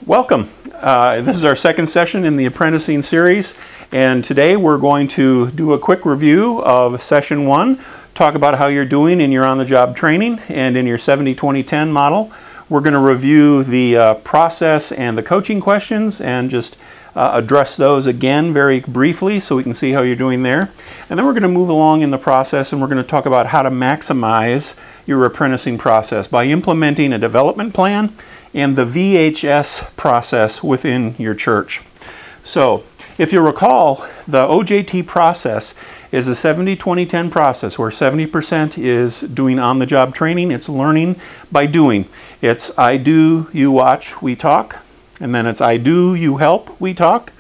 Welcome. This is our second session in the Apprenticing series, and today we're going to do a quick review of session 1, talk about how you're doing in your on-the-job training and in your 70-20-10 model. We're going to review the process and the coaching questions and just address those again very briefly so we can see how you're doing there. And then we're going to move along in the process and we're going to talk about how to maximize your apprenticing process by implementing a development plan and the VHS process within your church. So, if you recall, the OJT process is a 70-20-10 process where 70% is doing on-the-job training. It's learning by doing. It's I do, you watch, we talk. And then it's I do, you help, we talk.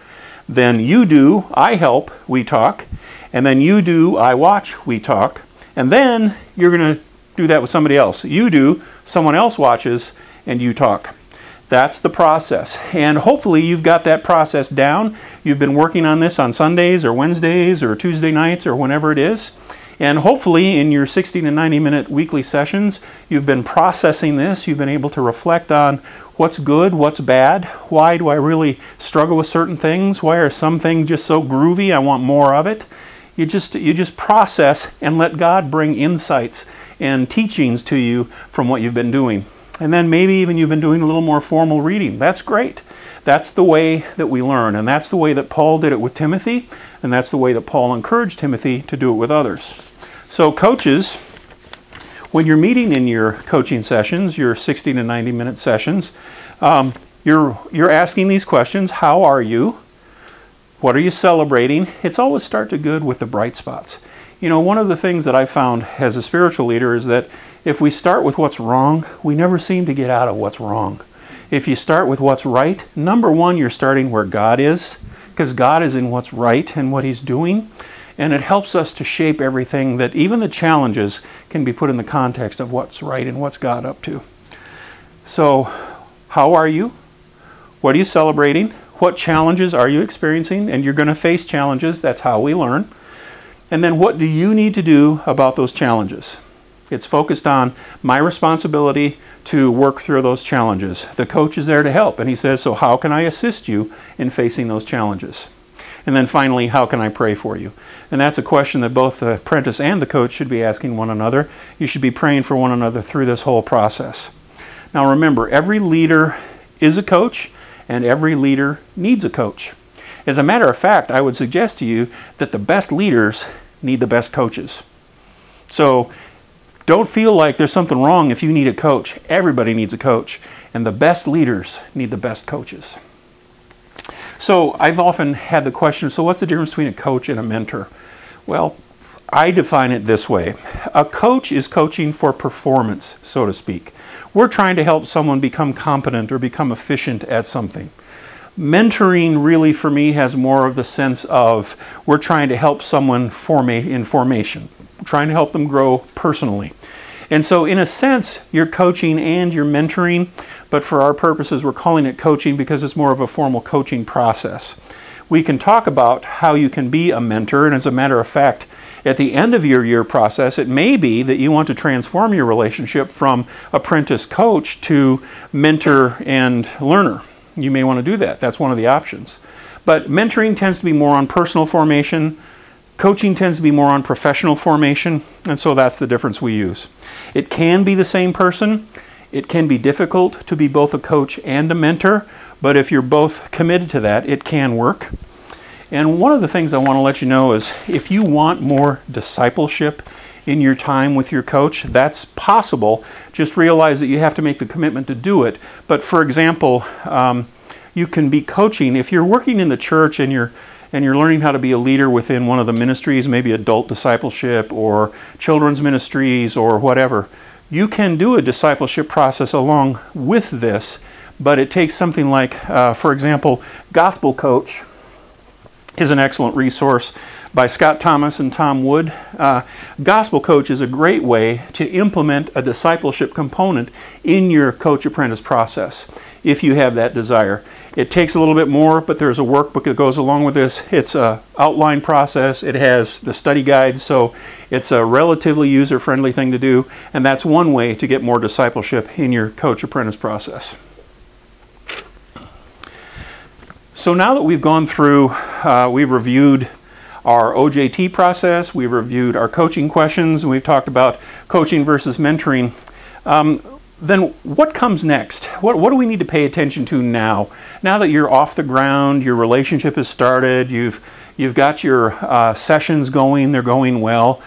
Then you do, I help, we talk. And then you do, I watch, we talk. And then you're going to do that with somebody else. You do, someone else watches, and you talk. That's the process. And hopefully you've got that process down. You've been working on this on Sundays or Wednesdays or Tuesday nights or whenever it is. And hopefully in your 60 to 90 minute weekly sessions, you've been processing this. You've been able to reflect on what's good, what's bad. Why do I really struggle with certain things? Why are some things just so groovy? I want more of it. You just process and let God bring insights and teachings to you from what you've been doing. And then maybe even you've been doing a little more formal reading. That's great. That's the way that we learn. And that's the way that Paul did it with Timothy. And that's the way that Paul encouraged Timothy to do it with others. So coaches, when you're meeting in your coaching sessions, your 60 to 90 minute sessions, you're asking these questions. How are you? What are you celebrating? It's always start to good with the bright spots. You know, one of the things that I found as a spiritual leader is that if we start with what's wrong, we never seem to get out of what's wrong. If you start with what's right, number one, you're starting where God is, because God is in what's right and what He's doing. And it helps us to shape everything, that even the challenges can be put in the context of what's right and what's God up to. So, how are you? What are you celebrating? What challenges are you experiencing? And you're going to face challenges. That's how we learn. And then what do you need to do about those challenges? It's focused on my responsibility to work through those challenges. The coach is there to help, and he says, so how can I assist you in facing those challenges? And then finally, how can I pray for you? And that's a question that both the apprentice and the coach should be asking one another. You should be praying for one another through this whole process. Now remember, every leader is a coach, and every leader needs a coach. As a matter of fact, I would suggest to you that the best leaders need the best coaches. So don't feel like there's something wrong if you need a coach. Everybody needs a coach, and the best leaders need the best coaches. So I've often had the question, so what's the difference between a coach and a mentor? Well, I define it this way. A coach is coaching for performance, so to speak. We're trying to help someone become competent or become efficient at something. Mentoring really for me has more of the sense of we're trying to help someone in formation, trying to help them grow personally. And so in a sense, you're coaching and you're mentoring, but for our purposes, we're calling it coaching because it's more of a formal coaching process. We can talk about how you can be a mentor, and as a matter of fact, at the end of your year process, it may be that you want to transform your relationship from apprentice coach to mentor and learner. You may want to do that. That's one of the options. But mentoring tends to be more on personal formation. Coaching tends to be more on professional formation, and so that's the difference we use. It can be the same person. It can be difficult to be both a coach and a mentor, but if you're both committed to that, it can work. And one of the things I want to let you know is if you want more discipleship in your time with your coach, that's possible. Just realize that you have to make the commitment to do it. But for example, you can be coaching if you're working in the church and you're learning how to be a leader within one of the ministries, maybe adult discipleship or children's ministries or whatever. You can do a discipleship process along with this, but it takes something like, for example, Gospel Coach is an excellent resource by Scott Thomas and Tom Wood. Gospel Coach is a great way to implement a discipleship component in your coach-apprentice process, if you have that desire. It takes a little bit more, but there's a workbook that goes along with this. It's an outline process. It has the study guide, so it's a relatively user-friendly thing to do, and that's one way to get more discipleship in your coach-apprentice process. So now that we've gone through, we've reviewed our OJT process, we've reviewed our coaching questions, and we've talked about coaching versus mentoring, then what comes next? What do we need to pay attention to now? Now that you're off the ground, your relationship has started, you've got your sessions going, they're going well.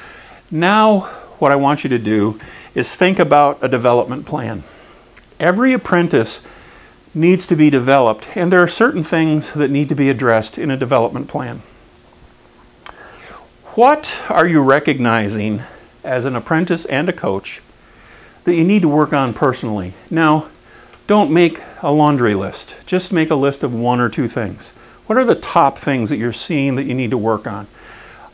Now what I want you to do is think about a development plan. Every apprentice needs to be developed, and there are certain things that need to be addressed in a development plan. What are you recognizing as an apprentice and a coach that you need to work on personally? Now, don't make a laundry list. Just make a list of 1 or 2 things. What are the top things that you're seeing that you need to work on?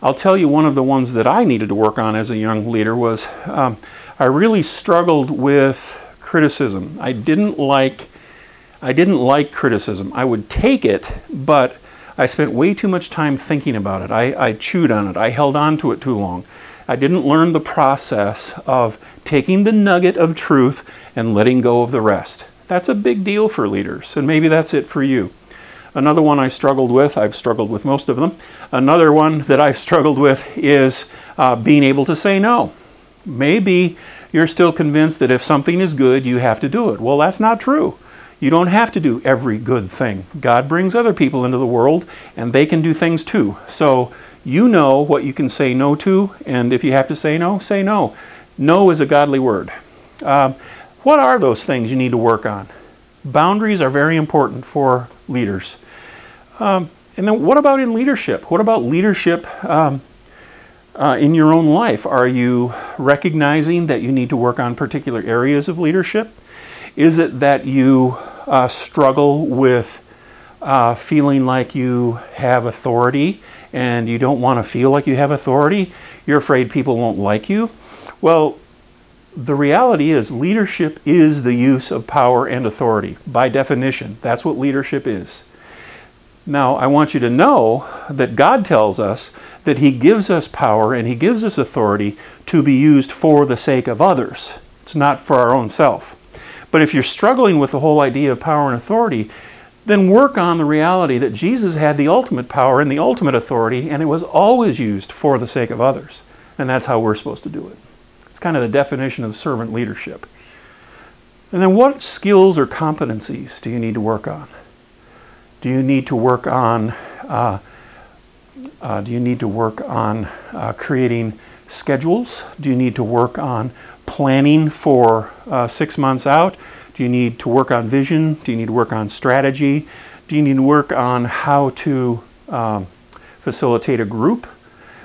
I'll tell you one of the ones that I needed to work on as a young leader was I really struggled with criticism. I didn't like criticism. I would take it, but I spent way too much time thinking about it. I chewed on it. I held on to it too long. I didn't learn the process of taking the nugget of truth and letting go of the rest. That's a big deal for leaders, and maybe that's it for you. Another one I struggled with, I've struggled with most of them, another one that I've struggled with is being able to say no. Maybe you're still convinced that if something is good, you have to do it. Well, that's not true. You don't have to do every good thing. God brings other people into the world, and they can do things too. So you know what you can say no to, and if you have to say no, say no. No is a godly word. What are those things you need to work on? Boundaries are very important for leaders. And then what about in leadership? What about leadership in your own life? Are you recognizing that you need to work on particular areas of leadership? Is it that you struggle with feeling like you have authority and you don't want to feel like you have authority? You're afraid people won't like you? Well, the reality is leadership is the use of power and authority. By definition, that's what leadership is. Now, I want you to know that God tells us that He gives us power and He gives us authority to be used for the sake of others. It's not for our own self. But if you're struggling with the whole idea of power and authority, then work on the reality that Jesus had the ultimate power and the ultimate authority, and it was always used for the sake of others. And that's how we're supposed to do it. It's kind of the definition of servant leadership. And then what skills or competencies do you need to work on? Do you need to work on creating schedules? Do you need to work on planning for 6 months out? Do you need to work on vision? Do you need to work on strategy? Do you need to work on how to facilitate a group?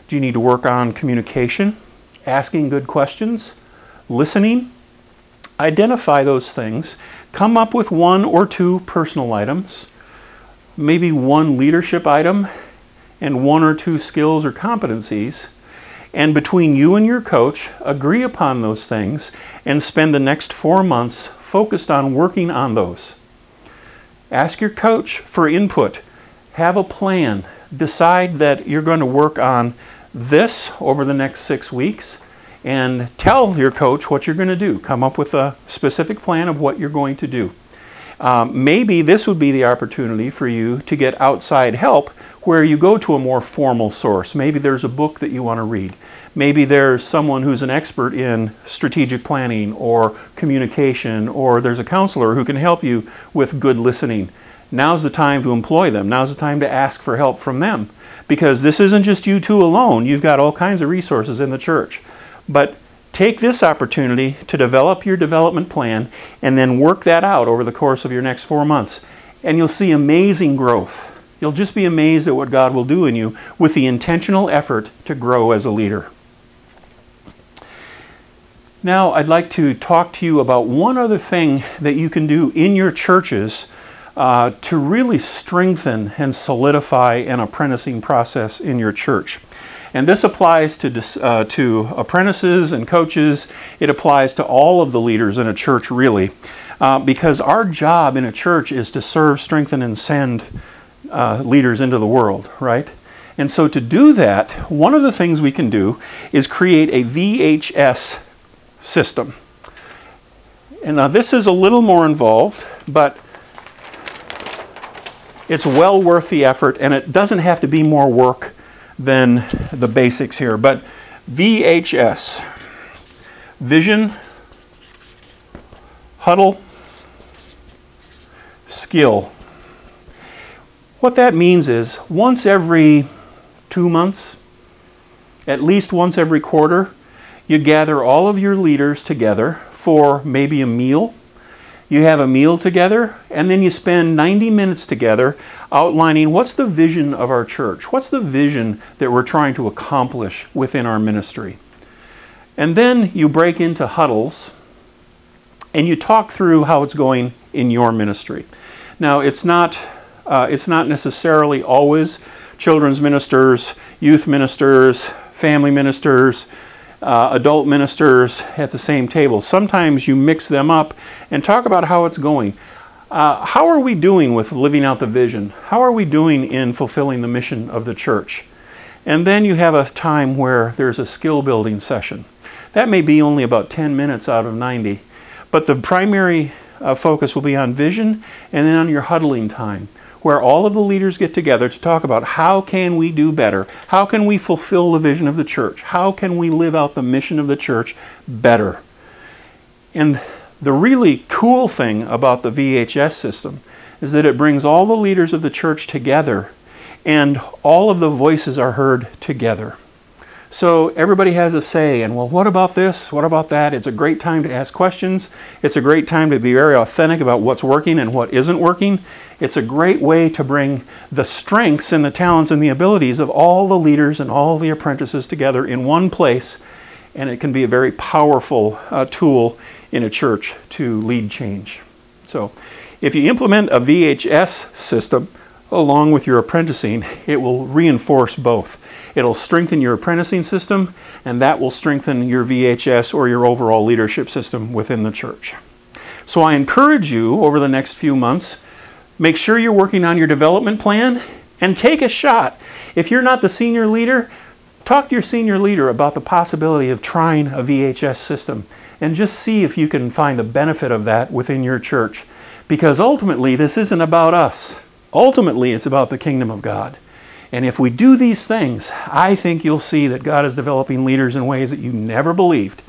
Do you need to work on communication, asking good questions, listening? Identify those things. Come up with 1 or 2 personal items, maybe 1 leadership item, and 1 or 2 skills or competencies. And between you and your coach, agree upon those things and spend the next 4 months focused on working on those. Ask your coach for input. Have a plan. Decide that you're going to work on this over the next 6 weeks, and tell your coach what you're going to do. Come up with a specific plan of what you're going to do. Maybe this would be the opportunity for you to get outside help where you go to a more formal source. Maybe there's a book that you want to read. Maybe there's someone who's an expert in strategic planning or communication, or there's a counselor who can help you with good listening. Now's the time to employ them. Now's the time to ask for help from them, because this isn't just you two alone. You've got all kinds of resources in the church. But take this opportunity to develop your development plan and then work that out over the course of your next 4 months. And you'll see amazing growth. You'll just be amazed at what God will do in you with the intentional effort to grow as a leader. Now, I'd like to talk to you about one other thing that you can do in your churches to really strengthen and solidify an apprenticing process in your church. And this applies to apprentices and coaches. It applies to all of the leaders in a church, really, because our job in a church is to serve, strengthen, and send leaders into the world, right? And so to do that, one of the things we can do is create a VHS system. And now this is a little more involved, but It's well worth the effort, and it doesn't have to be more work than the basics here. But VHS, vision, huddle, skill. What that means is once every 2 months, at least once every quarter, you gather all of your leaders together for maybe a meal. You have a meal together, and then you spend 90 minutes together outlining what's the vision of our church, what's the vision that we're trying to accomplish within our ministry. And then you break into huddles and you talk through how it's going in your ministry. Now, it's not necessarily always children's ministers, youth ministers, family ministers, adult ministers at the same table. Sometimes you mix them up and talk about how it's going. How are we doing with living out the vision? How are we doing in fulfilling the mission of the church? And then you have a time where there's a skill building session. That may be only about 10 minutes out of 90, but the primary focus will be on vision and then on your huddling time, where all of the leaders get together to talk about how can we do better? How can we fulfill the vision of the church? How can we live out the mission of the church better? And the really cool thing about the VHS system is that it brings all the leaders of the church together and all of the voices are heard together. So everybody has a say, and well, what about this? What about that? It's a great time to ask questions. It's a great time to be very authentic about what's working and what isn't working. It's a great way to bring the strengths and the talents and the abilities of all the leaders and all the apprentices together in one place, and it can be a very powerful tool in a church to lead change. So if you implement a VHS system along with your apprenticing, it will reinforce both. It'll strengthen your apprenticing system, and that will strengthen your VHS or your overall leadership system within the church. So I encourage you over the next few months, make sure you're working on your development plan and take a shot. If you're not the senior leader, talk to your senior leader about the possibility of trying a VHS system and just see if you can find the benefit of that within your church. Because ultimately, this isn't about us. Ultimately, it's about the kingdom of God. And if we do these things, I think you'll see that God is developing leaders in ways that you never believed.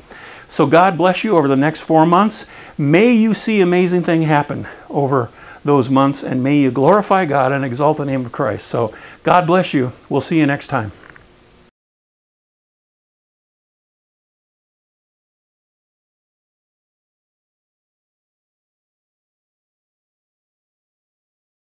So God bless you over the next 4 months. May you see amazing things happen over those months, and may you glorify God and exalt the name of Christ. So God bless you. We'll see you next time.